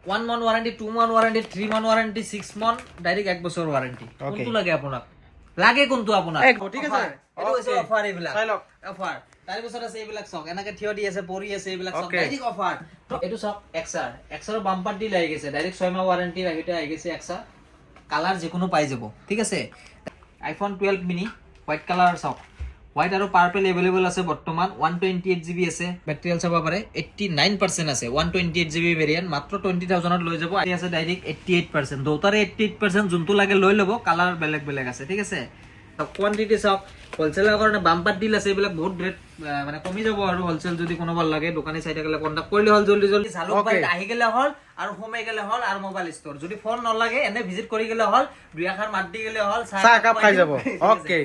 1 month warranty 2 month warranty 3 month warranty 6 month direct 1 বছর warranty কোনটো লাগে আপোনাক লাগে কোনটো আপোনাক ঠিক আছে এটো হৈছে অফার এইবিলাক চাই লওক অফার তার পিছত আছে এইবিলাক সক এনেকে থিয় দি আছে পৰি আছে এইবিলাক সক ডাইৰেক্ট অফাৰ তো এটো সক এক্সাৰ বাম্পাৰ দি লাগি গেছে ডাইৰেক্ট 6 মাহ ওয়াৰেন্টি ৰাখিতে আহি গেছে এক্সার কালার যে কোনো পাই যাব ঠিক আছে আইফোন 12 মিনি হোয়াইট কালার সক হোয়াইট আৰু পাৰ্পল अवेलेबल আছে বৰ্তমান 128 জিবি আছে ব্যাটাৰি চাব পাৰে 89% আছে 128 জিবি ভেৰিয়েন্ট মাত্ৰ 20000 ত লৈ যাব আছে ডাইৰেক্ট 88% দুটাৰে 88% যোনটো লাগে লৈ ল'ব কালাৰ বেলেগ বেলেগ আছে ঠিক আছে তো কোয়ান্টিটি সব হোলসেলৰ কাৰণে বাম্পাৰ ডিল আছে এইবিলাক বহুত ৰেট মানে কমি যাব আৰু হোলসেল যদি কোনোবাৰ লাগে দোকানী চাইতে গলে কন্টাক্ট কৰিলে হল জলদি জলদি চালু বাইট আহি গলে হল আৰু সোমাই গলে হল আৰু মোবাইল ষ্টৰ যদি ফোন নলাগে এনে ভিজিট কৰি গলে হল দুই আখাৰ মাত দি গলে হল চাহ কাপ খাই যাব okay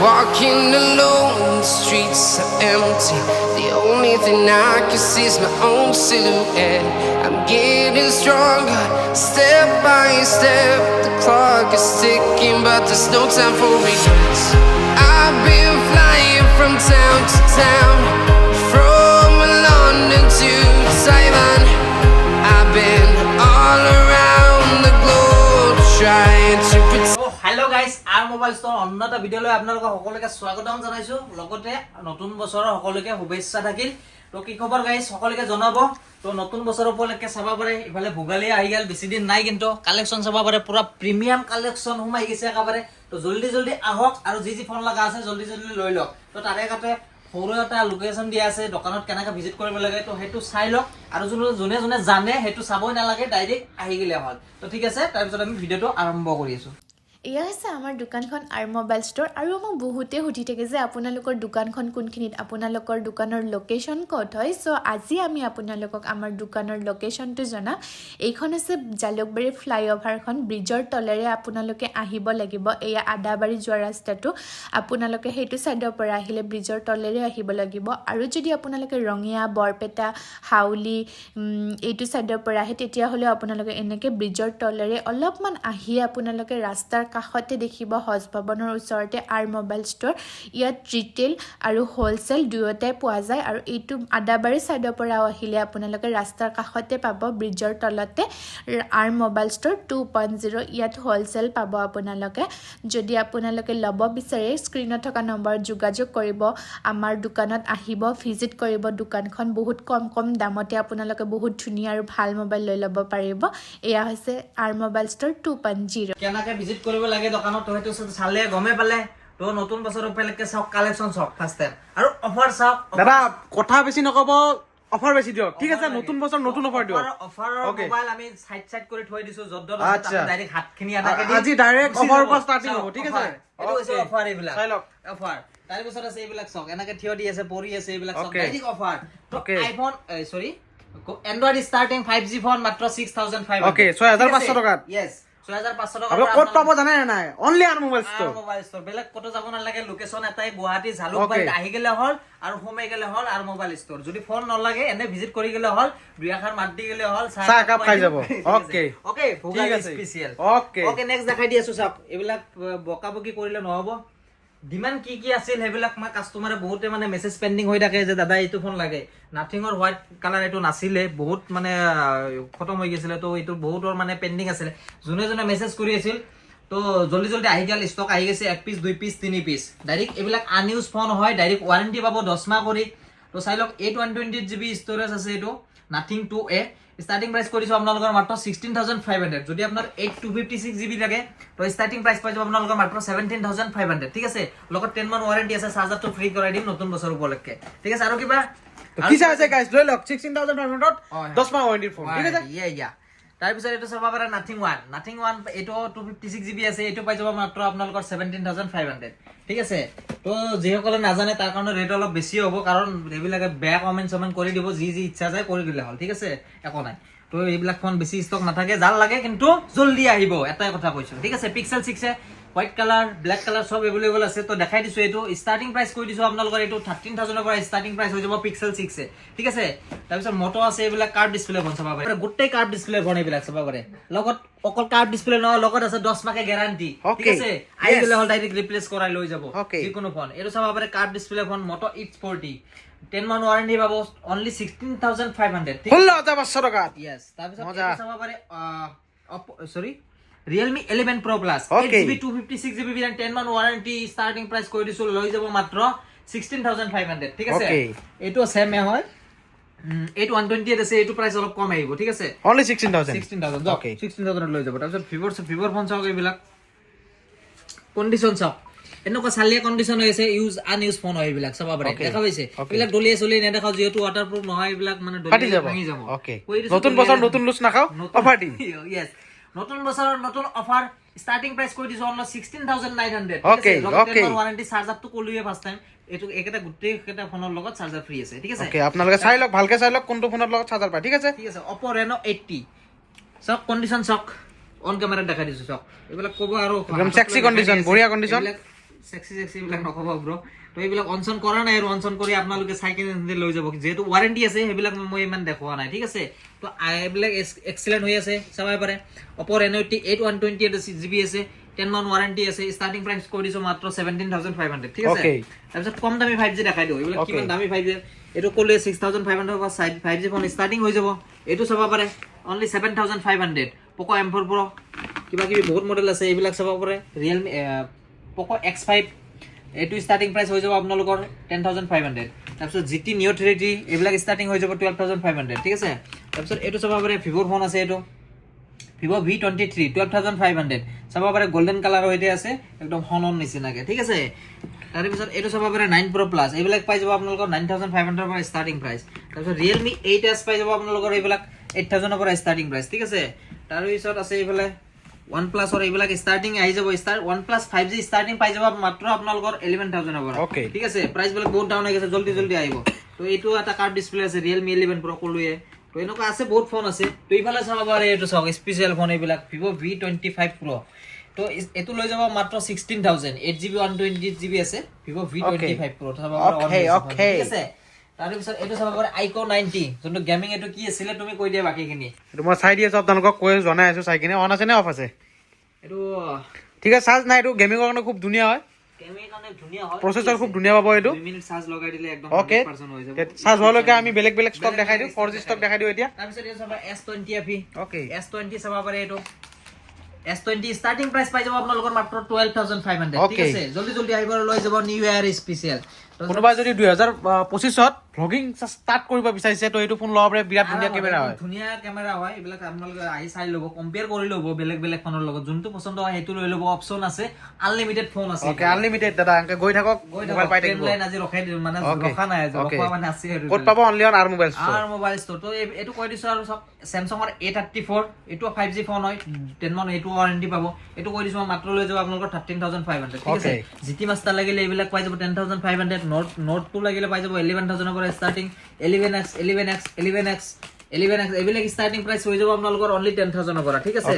Walking alone, the streets are empty. The only thing I can see is my own silhouette. I'm getting stronger, step by step. The clock is ticking, but there's no time for regrets. I've been flying from town to town, from London to Taiwan. I've been all around the globe trying to pretend. Hello guys our mobile store अन्नता ভিডিওলৈ আপোনালোকক সকলোকে স্বাগতম জনাইছো লগতে নতুন বছৰৰ সকলোকে শুভেচ্ছা থাকিল তো কি খবৰ গাইস সকলোকে জনাব তো নতুন বছৰ উপলক্ষে চাবা পাৰে ইফালে ভোগালী আহি গেল বেছি দিন নাই কিন্তু কালেকশন চাবা পাৰে পুৰা প্ৰিমিয়াম কালেকশন হুমাই গেছে একেবাৰে তো জলদি জলদি আহক আৰু যি যি ফোন লাগা আছে জলদি জলদি লৈ লওক তো তাৰে কাটে সৰু এটা লোকেশন দিয়া আছে দোকানত কেনেকা ভিজিট কৰিব লাগে তো হেতু চাই লওক আৰু যোনে যোনে জানে হেতু চাবই নালাগে ডাইৰেক্ট আহি গলে হল তো ঠিক আছে তাৰ পিছত আমি ভিডিওটো আৰম্ভ কৰি আছো এয়া হৈছে আমাৰ দোকানখন আৰ মোবাইল ষ্ট'ৰ আৰু মোক বহুতে সুধি থাকে যে আপোনালোকৰ দোকানখন কোনখিনিত আপোনালোকৰ দোকানৰ লোকেশ্যন ক'ত হয় চ' আজি আমি আপোনালোকক আমাৰ দোকানৰ লোকেশ্যনটো জনাম এইখন আছে জালুকবাৰী ফ্লাইঅভাৰখন ব্ৰিজৰ তলেৰে আপোনালোকে আহিব লাগিব এয়া আদাবাৰী যোৱা ৰাস্তাটো আপোনালোকে সেইটো ছাইডৰ পৰা আহিলে ব্ৰিজৰ তলেৰে আহিব লাগিব আৰু যদি আপোনালোকে ৰঙিয়া বৰপেটা হাউলি এইটো ছাইডৰ পৰা আহে তেতিয়াহ'লে আপোনালোকে এনেকৈ ব্ৰিজৰ তলেৰে অলপমান আহি আপোনালোকে ৰাস্তাৰ কাষতে দেখিব হজ ভৱনৰ ওচৰতে আৰ মোবাইল ষ্ট'ৰ ইয়াত ৰিটেইল আৰু হোলসেল দুয়োটাই পোৱা যায় আৰু এইটো আদাবাৰী সাইডৰ পৰা আহিলে আপোনালোকে ৰাস্তাৰ কাষতে পাব ব্ৰিজৰ তলতে আৰ মোবাইল ষ্ট'ৰ 2.0 ইয়াত হোলসেল পাব আপোনালোকে যদি আপোনালোকে ল'ব বিচাৰে স্ক্ৰিনত থকা নম্বৰ যোগাযোগ কৰিব আমাৰ দোকানত আহিব ভিজিট কৰিব দোকানখন বহুত কম দামতে আপোনালোকে বহুত ধুনীয়া আৰু ভাল মোবাইল লৈ ল'ব পাৰিব এয়া হৈছে আৰ মোবাইল ষ্ট'ৰ 2.0 কেনেকে ভিজিট কৰিব লাগে দোকানত হয়তো চালে গমে পালে তো নতুন বছৰ উপলক্ষে সব কালেকশন সব ফাৰ্স্ট টাইম আৰু অফাৰ সব দাদা কথা বেছি নকব অফাৰ বেছি দিও ঠিক আছে নতুন বছৰ নতুন অফাৰ দিও অফাৰৰ মোবাইল আমি সাইড কৰি থৈ দিছো যদ আচ্ছা ডাইৰেক্ট হাতখিনি আনাকে দি আজি ডাইৰেক্ট অফাৰৰ পৰা ষ্টাৰ্টিং হ'ব ঠিক আছে এটো হৈছে অফাৰ এইবিলাক চাই লওক অফাৰ তাৰ পিছত আছে এইবিলাক সক এনেকে থিয় দি আছে পৰি আছে এইবিলাক সক ডাইৰেক্ট অফাৰ তো আইফোন সৰি এন্ড্ৰইড স্টাৰ্টিং 5G ফোন মাত্ৰ 6500 ওকে 6500 টাকা ইয়েস 6500 টাকা আৰু ক'ত পাব জানে নাই only R mobile store mobile store বেলেগ কত যাব নালাগে লোকেশন এটাই গুৱাহাটী জালুকবাৰীত আহি গলে হল আৰু সোমাই গলে হল আৰু মোবাইল ষ্ট'ৰ যদি ফোন নলাগে এনে ভিজিট কৰি গলে হল দুই আখাৰ মাত দি গলে হল চাহ কাপ খাই যাব okay okay Bhogali special okay okay next দেখাই দি আছো চাপ এইবিলাক বকাবকি কৰিলে নহব ডিমান্ড কি আছিল হেবিলাক মই কাস্টমাৰে বহুতে মানে মেসেজ পেন্ডিং হৈ থাকে যে দাদা এইটো ফোন লাগে নাথিংৰ হোয়াইট কালাৰ এটো নাছিলে বহুত মানে খতম হৈ গৈছিল তো এইটো বহুতৰ মানে পেন্ডিং আছিল জুনে জুনে মেসেজ কৰি আছিল তো জলদি জলদি আহি গেল স্টক আহি গৈছে 1 পিস 2 পিস 3 পিস ডাইরেক্ট এইবিলাক আনইউজ ফোন হয় ডাইরেক্ট ওয়ারেন্টি পাব 10 মাহ কৰি তো চাই লওক 828 জিবি ষ্টৰেজ আছে এটো নাথিং 2A স্টাৰ্টিং প্ৰাইস কৰিছো আপোনালোকৰ মাত্ৰ 16500 যদি আপোনাৰ 8256 জিবি লাগে তো স্টাৰ্টিং প্ৰাইস পাই যাব আপোনালোকৰ মাত্ৰ 17500 ঠিক আছে লগত 10 মান ওয়াৰেন্টি আছে চাৰ্জাৰটো ফ্ৰী কৰাই দিম নতুন বছৰ উপলক্ষে ঠিক আছে আৰু কিবা কি চাইছে গাইস লৈ লওক 16500 10 মাহ ওয়াৰেন্টি ফোন ঠিক আছে ইয়া তাৰ পিছত এটো চাবা পাৰা নাথিং 1 এটো 256 জিবি আছে এটো পাই যাব মাত্ৰ আপোনালোকৰ 17500 ঠিক আছে তো যেসকলে নাজানে তাৰ কাৰণে ৰেট অলপ বেছি হ'ব কাৰণ এইবিলাকে বেয়া কমেন্ট কৰি দিব যি ইচ্ছা যায় কৰি দিলে হল ঠিক আছে একো নাই তো এইবিলাক ফোন বেছি ষ্টক নাথাকে যাৰ লাগে কিন্তু জলদি আহিব এটাই কথা কৈছো ঠিক আছে pixel 6 white colour black colour সব अवेलेबल আছে তো দেখাই দিছো এটো স্টার্টিং প্রাইস কই দিছো আপোনালোকৰ এটো 13000 ৰ পৰা স্টাৰ্টিং প্ৰাইস হৈ যাব পিক্সেল 6 এ ঠিক আছে তাৰপিছত মোটো আছে এইবিলাক কাৰ্ভ ডিসপ্লে ফোন চাবা পাৰে গোটেই কাৰ্ভ ডিসপ্লে ফোন এইবিলাক চাবা পাৰে লগত অকল কাৰ্ভ ডিসপ্লে ন লগত আছে 10 মাহে গ্যাৰান্টি ঠিক আছে আই গলে হল ডাইৰেক্ট ৰিপ্লেস কৰাই লৈ যাব যিকোনো ফোন এটো চাবা পাৰে কাৰ্ভ ডিসপ্লে ফোন মোটো X40 10 মান ওয়াৰেন্টি পাবো অনলি 16500 ঠিক 16500 টাকা यस তাৰপিছত এটো চাবা পাৰে sorry Realme 11 Pro Plus 8GB 256GB and 10 মান ওয়ারেন্টি স্টার্টিং প্রাইস কই দিছো লৈ যাব মাত্ৰ 16500 ঠিক আছে এটো সেম হয় 8128 আছে এটো প্রাইস অলপ কম আহিব ঠিক আছে only 16000 16000 লৈ যাব তাৰপিছত ভিভৰ ফোন চাওক এইবিলাক কন্ডিশন চাওক এনেকুৱা চালিয়া কন্ডিশন হৈছে ইউজ আনইউজ ফোন হয় এইবিলাক চাবা পাৰে দেখা পাইছে এইবিলাক ডলিয়ে চলি নেদেখাও যেহেতু ৱাটাৰপ্ৰুফ নহয় এইবিলাক মানে ডলিয়ে ভাঙি যাব ওকে নতুন বছৰ নতুন লুজ নাখাও অফাৰ দিম ইয়েস নতুন বছৰৰ নতুন অফাৰ স্টাৰ্টিং প্ৰাইস কই দিছো only 16900 okay okay warranty charger তো কলুয়ে ফাৰ্স্ট টাইম এটো একেটা গুটেই একেটা ফোনৰ লগত চার্জার ফ্রি আছে ঠিক আছে ওকে আপোনালোকে চাই লওক ভালকে চাই লওক কোনটো ফোনৰ লগত চার্জার পায় ঠিক আছে Oppo Reno 80 সব কন্ডিশন সব অন ক্যামেরা দেখা দিছো সব এইবিলাক কব আৰু একদম সেক্সি কন্ডিশন বঢ়িয়া কন্ডিশন সেক্সি এইবিলাক নকব ব্ৰো তো এইবিলাক অনসন কৰা নাই আৰু অনসন কৰি আপোনালোকে সাইকেল লৈ যাব যেহেতু ওয়াৰেন্টি আছে সেইবিলাক মই ইমান দেখুৱা নাই ঠিক আছে তো এইবিলাক এক্সিলেন্ট হৈ আছে চাবাই পাৰে Oppo Reno 80 8128GB আছে 10 মান ওয়াৰেন্টি আছে স্টাৰ্টিং প্ৰাইস কই দিছো মাত্ৰ 17500 ঠিক আছে তাৰপিছত কম দামি 5G দেখাই দিও এইবিলাক কিমান দামি 5G এটো কলে 6500 পৰা 5G ফোন স্টাৰ্টিং হৈ যাব এটো চাবা পাৰে only 7500 Poco M4 Pro কিবা কিবি বহুত মডেল আছে এইবিলাক চাবা পাৰে Realme Poco X5 এটো স্টাৰ্টিং প্ৰাইস হৈ যাব আপোনালোকৰ 10500 তাৰপিছত GT Neo 3D এইবিলাক স্টাৰ্টিং হৈ যাব 12500 ঠিক আছে তাৰপিছত এটো চাবা পাৰে Vivo ফোন আছে এটো Vivo V23 12500 চাবা পাৰে গোল্ডেন কালাৰ হইতে আছে একদম হনন নিচিনাকে ঠিক আছে তাৰ পিছত এটো চাবা পাৰে 9 Pro Plus এইবিলাক পাই যাব আপোনালোকৰ 9500 পৰা স্টাৰ্টিং প্ৰাইস তাৰপিছত Realme 8s পাই যাব আপোনালোকৰ এইবিলাক 8000 পৰা স্টাৰ্টিং প্ৰাইস ঠিক আছে তাৰ পিছত আছে এইফালে OnePlus or এইবিলাক স্টাৰ্টিং আহি যাব OnePlus 5G স্টাৰ্টিং পাই যাব মাত্ৰ আপোনালোকৰ 11000 পৰা ঠিক আছে প্রাইস বিলাক বহুত ডাউন হৈ গৈছে জলদি আহিব তো এইটো এটা কার্ভ ডিসপ্লে আছে Realme 11 Pro কলুয়ে তো এনেকুৱা আছে বহুত ফোন আছে তো ইফালে চাবা পাৰে এটো চাওক স্পেশাল ফোন এইবিলাক Vivo V25 Pro তো এটো লৈ যাব মাত্ৰ 16000 8GB 128GB আছে Vivo V25 Pro চাবা পাৰে ওকে ঠিক আছে তাৰ পিছত এটো চাবা পাৰে Ico 90 যোনটো গেমিং এটো কি আছিল তুমি কৈ দিয়া বাকিখিনি এটো মই চাই দি আছো আপোনালোকক কৈ জনাই আছো চাই কিনে অন আছে নে অফ আছে এটো ঠিক আছে চার্জ নাই এটো গেমিং কাৰণে খুব ধুনীয়া হয় গেমিং কাৰণে ধুনীয়া হয় প্ৰসেসৰ খুব ধুনীয়া পাব এটো 2 মিনিট চাৰ্জ লগাই দিলে একদম 100% হৈ যাব চার্জ হলকে আমি বেলেগ স্টক দেখাই দিও 4G স্টক দেখাই দিও এতিয়া তাৰ পিছত এটো চাবা S20 FE ওকে S20 চাবা পাৰে এটো S20 স্টাৰ্টিং প্ৰাইস পাই যাব আপোনালোকৰ মাত্ৰ 12500 ঠিক আছে জলদি আহিব লৈ যাব নিউ ইয়াৰ স্পেশাল কোনোবা যদি 2025 ত ভ্লগিং স্টাৰ্ট কৰিব বিচাৰিছে তো এইটো ফোন লব পাৰে বিৰাট ধুনীয়া কেমেৰা হয় ধুনীয়া কেমেৰা হয় এইবিলাক আপোনালোকে আহি চাই ল'ব কম্পেয়াৰ কৰি ল'ব বেলেগ ফোনৰ লগত যোনটো পছন্দ হয় হেতু লৈ ল'ব অপচন আছে আনলিমিটেড ফোন আছে ওকে আনলিমিটেড দাদা আঙ্কে গৈ থাকক মোবাইল পাই থাকিব লাইন আজি ৰখাই দিম মানে ৰখা নাই ৰখা মানে আছে আৰু ক'ত পাব only on R mobile store R mobile store তো এটো কৈ দিছো আৰু সব Samsung ৰ A34 এটো 5G ফোন হয় 10 মান এটো ওয়াৰেন্টি পাব এটো কৈ দিছো মাত্ৰ লৈ যাব আপোনালোকৰ 13500 ঠিক আছে GT Master লাগিলে এইবিলাক পাই যাব 10500 Note 2 লাগিলে পাই যাব 11000 পৰা স্টাৰ্টিং 11x এইবিলাক স্টাৰ্টিং প্ৰাইস হৈ যাব আপোনালোকৰ অনলি 10000 পৰা ঠিক আছে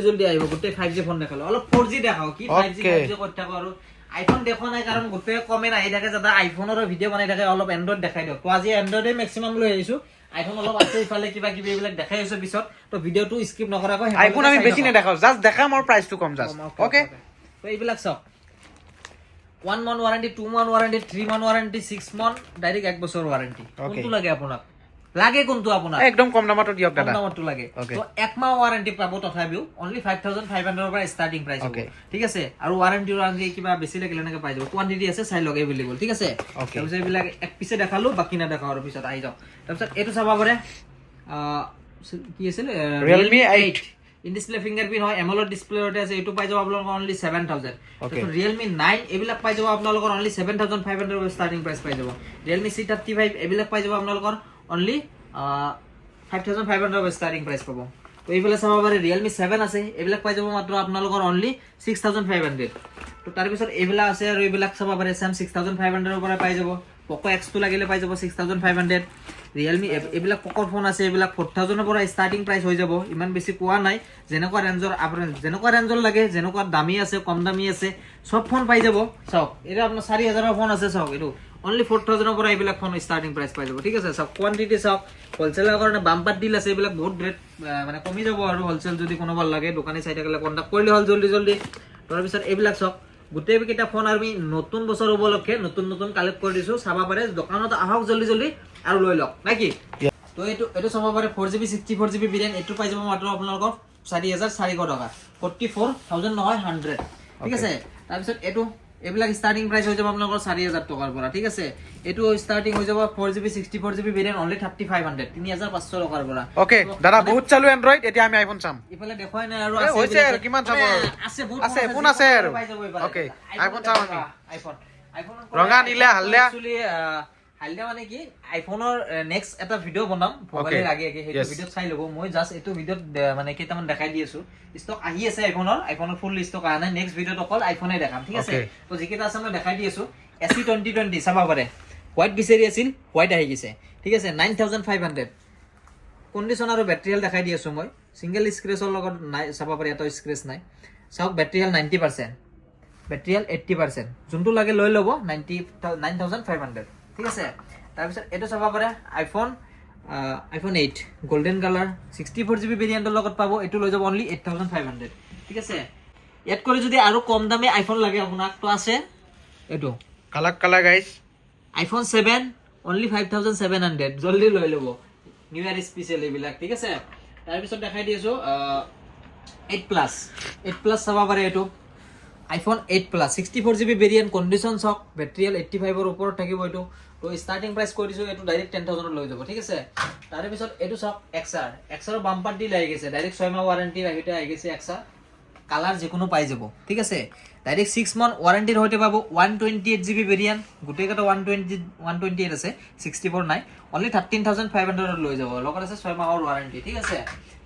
জলদি আহিব গোটেই 5G ফোন দেখালো অলপ 4G দেখাও কি 5G কত থাকো আৰু আইফোন দেখো নাই কাৰণ গোটেই কমে আহি থাকে যাতে আইফোনৰ ভিডিও বনাই থাকে অলপ এন্ড্ৰইড দেখাই দিও তো আজি এন্ড্ৰইডে ম্যাক্সিমাম লৈ আহিছো আইফোন অলপ আছে ইফালে কিবা কিবি এইবিলাক দেখাই আছো পিছত তো ভিডিওটো স্কিপ নকৰাকৈ আইফোন আমি বেছি নেদেখাও জাস্ট দেখাম আৰু প্ৰাইসটো কম জাস্ট ওকে তো এইবিলাক সব 1 মান ওয়ারেন্টি 2 মান ওয়ারেন্টি 3 মান ওয়ারেন্টি 6 মান ডাইরেক্ট 1 বছৰ ওয়ারেন্টি কোনটো লাগে আপোনাক লাগে কোনটো আপোনাক একদম কম দামত দিয়ক দাদা কম দামত লাগে তো 1 মাহ ওয়ারেন্টি পাব তথাপিও অনলি 5500 পৰা স্টাৰ্টিং প্ৰাইস হ'ব ঠিক আছে আৰু ওয়ারেন্টি কিবা বেছি লাগিলে নাকে পাই যাব কোয়ান্টিটি আছে চাই লগ अवेलेबल ঠিক আছে তাৰপিছত এইবিলাক এক পিছে দেখালো বাকি না দেখাও আৰু পিছত আহি যাও তাৰপিছত এটো চাবা পাৰে কি আছিল Realme 8 ইন ডিসপ্লে ফিঙ্গাৰপ্ৰিন্ট হয় AMOLED ডিসপ্লে ওটা আছে এটো পাই যাব আপোনালোকৰ অনলি 7000 তো Realme 9 এইবিলাক পাই যাব আপোনালোকৰ অনলি 7500 স্টাৰ্টিং প্ৰাইস পাই যাব Realme C35 এইবিলাক পাই যাব আপোনালোকৰ অনলি 5500 স্টাৰ্টিং প্ৰাইস পাব তো এইফালে চাবা পাৰে Realme 7 আছে এইবিলাক পাই যাব মাত্ৰ আপোনালোকৰ অনলি 6500 তো তাৰপিছত এইবিলাক আছে আৰু এইবিলাক চাব পাৰে চেম 6500 পৰা পাই যাব Poco X2 লাগিলে পাই যাব 6500 Realme এইবিলাক Poco ফোন আছে এইবিলাক 4000 পৰা ষ্টাৰ্টিং প্ৰাইস হৈ যাব ইমান বেছি কোৱা নাই যেনেকুৱা ৰেঞ্জৰ লাগে যেনেকুৱা দামী আছে কম দামী আছে সব ফোন পাই যাব চাওক এটা আপোনাৰ 4000 ফোন আছে চাওক এটো only 4000 পৰা এইবিলাক ফোন ষ্টাৰ্টিং প্ৰাইস পাই যাব ঠিক আছে চাওক কোয়ান্টিটি চাওক হোলসেলৰ কাৰণে বাম্পাৰ ডিল আছে এইবিলাক বহুত ৰেট মানে কমি যাব আৰু হোলসেল যদি কোনোবা লাগে দোকানী চাই থাকিলে কন্টাক্ট কৰিলে হল জলদি তাৰপিছত এইবিলাক চাওক গোটেই কেইটা ফোন আমি নতুন বছৰ উপলক্ষে নতুন কালেক্ট কৰি দিছো চাবা পাৰে দোকানত আহক জলদি আৰু লৈ লওক নাকি তো এটো চাবা পাৰে 4GB 64GB ভেৰিয়েন্ট এটো পাই যাব মাত্ৰ আপোনালোকৰ 4400 টকা 44000 নহয় 100 ঠিক আছে তাৰপিছত এইবিলাক ষ্টাৰ্টিং প্ৰাইস হৈ যাব আপোনালোকৰ 4000 টকাৰ পৰা ঠিক আছে এটো ষ্টাৰ্টিং হৈ যাব 4GB 64GB ভেৰিয়েন্ট only 3500 3500 টকাৰ পৰা ওকে দাদা বহুত চালু এন্ড্ৰইড এতিয়া আমি আইফোন চাম ইফালে দেখুৱাই নাই আৰু হৈছে আৰু কিমান চাব আছে বহুত ফোন আছে আৰু ওকে আইফোন চাম আমি আইফোন ৰঙা নীলা হালধীয়া হালধীয়া মানে কি আইফোনৰ নেক্সট এটা ভিডিও বনাম ভবালে লাগে সেইটো ভিডিও চাই লব মই জাস্ট এটো ভিডিওত মানে কেইটামান দেখাই দি আছো ষ্টক আহি আছে আইফোনৰ ফুল ষ্টক আহা নাই নেক্সট ভিডিওত অকল আইফোনে দেখাম ঠিক আছে তো যিকেইটা আছে মই দেখাই দি আছো SE 2020 চাবা পাৰে হোৱাইট বিচাৰি আছিল হোৱাইট আহি গৈছে ঠিক আছে 9500 কন্ডিশন আৰু বেটাৰি হেলথ দেখাই দি আছো মই সিঙ্গেল স্ক্ৰেচৰ লগত নাই চাবা পাৰে এটা স্ক্ৰেচ নাই চাওক বেটাৰি হেলথ 90% বেটাৰি হেলথ 80% যোনটো লাগে লৈ লব 9500 ঠিক আছে তাৰপিছত এটো চাবা পাৰে আইফোন 8 গোল্ডেন কালাৰ 64GB ভেৰিয়েন্টৰ লগত পাব এটো লৈ যাব only 8500 ঠিক আছে ইয়াত কৰি যদি আৰু কম দামে আইফোন লাগে আপোনাক তো আছে এটো কালাৰ গাইস আইফোন 7 only 5700 জলদি লৈ লব নিউ ইয়াৰ স্পেশাল এইবিলাক ঠিক আছে তাৰপিছত দেখাই দি আছো 8 প্লাস চাবা পাৰে এটো iPhone 8 plus 64GB variant condition সক বেটাৰি হেলথ 85 ৰ ওপৰত থাকিব এটো তো ষ্টাৰ্টিং প্ৰাইস কৈ দিছো এটো ডাইৰেক্ট 10000 লৈ যাব ঠিক আছে তাৰে পিছত এটো সক XR বাম্পাৰ ডিল আহি গৈছে ডাইৰেক্ট 6 মাহ ওয়াৰেন্টি ৰাখিতে আহি গৈছে XR কালাৰ যিকোনো পাই যাব ঠিক আছে ডাইৰেক্ট 6 মান্থ ওয়াৰেন্টিৰ হৈতে পাব 128GB ভেৰিয়েন্ট গোটেই কটা 128 আছে 64 নাই only 13500 লৈ যাব লগত আছে 6 মাহৰ ওয়াৰেন্টি ঠিক আছে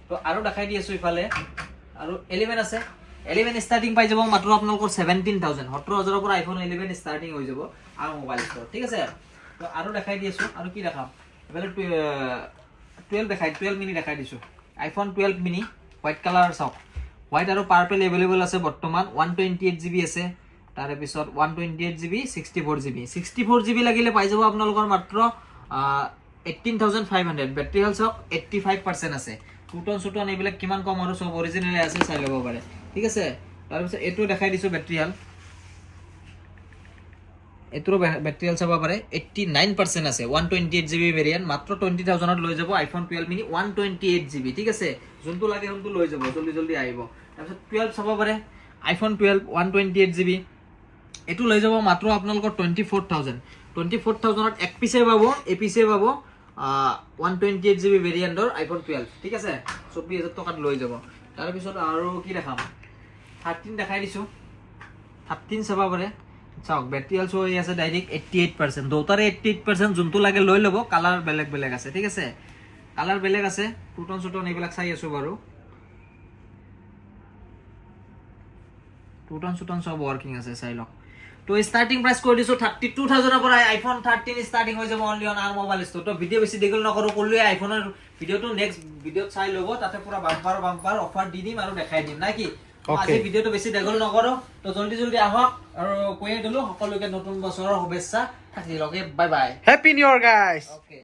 তো আৰু দেখাই দি আছো ইফালে আৰু 11 আছে 11 ষ্টাৰ্টিং পাই যাব মাত্ৰ আপোনালোকৰ 17000 17000 পৰা আইফোন 11 ষ্টাৰ্টিং হৈ যাব আৰু মোবাইল ষ্টৰ ঠিক আছে তো আৰু দেখাই দি আছো আৰু কি দেখাম এবাৰে 12 মিনি দেখাই দিছো আইফোন 12 মিনি হোয়াইট কালাৰ চাওক হোয়াইট আৰু পাৰ্পল अवेलेबल আছে বৰ্তমান 128GB আছে তাৰে পিছত 128GB 64GB লাগিলে পাই যাব আপোনালোকৰ মাত্ৰ 18500 বেটাৰি হেলথ চাওক 85% আছে টুটন এইবিলাক কিমান কম আৰু সব অৰিজিনাল আছে চাই লব পাৰে ঠিক আছে তাৰ পিছত এটো দেখাই দিছো বেটাৰি হেলথ এটোৰ বেটাৰি হেলথ চাব পাৰে 89% আছে 128GB ভেৰিয়েন্ট মাত্ৰ 20000 ত লৈ যাব আইফোন 12 মিনি 128GB ঠিক আছে যোনটো লাগে যোনটো লৈ যাব জলদি আহিব তাৰপিছত 12 চাব পাৰে আইফোন 12 128GB এটো লৈ যাব মাত্ৰ আপোনালোকৰ 24000 ত এক পিছে পাব এপিছে পাব 128GB ভেৰিয়েন্টৰ আইফোন 12 ঠিক আছে 24000 টকাত লৈ যাব তাৰ পিছত আৰু কি দেখাম 13 দেখাই দিছো 13 চাব পাৰে চাওক বেটাৰি হেলথ হৈ আছে ডাইৰেক্ট 88% দুটাৰে 88% যোনটো লাগে লৈ লব কালাৰ বেলেগ আছে ঠিক আছে কালাৰ বেলেগ আছে টুটন এইবিলাক চাই আছো বাৰু টুটন সব ওয়াৰ্কিং আছে চাই লওক তো স্টাৰ্টিং প্ৰাইস কৰি দিছো 32000 ৰ পৰা আইফোন 13 স্টাৰ্টিং হৈ যাব only on R mobile store তো ভিডিও বেছি দীঘল নকৰো কলুৱে আইফোনৰ ভিডিওটো নেক্সট ভিডিওত চাই লব তাতে পুৰা বাম্পাৰ অফাৰ দি দিম আৰু দেখাই দিম নাকি আজি ভিডিওটো বেছি দীঘল নকৰো তো জলদি আহক আৰু কৈয়ে দিলো সকলোকে নতুন বছৰৰ শুভেচ্ছা থাকিলকে bye bye happy new year guys okay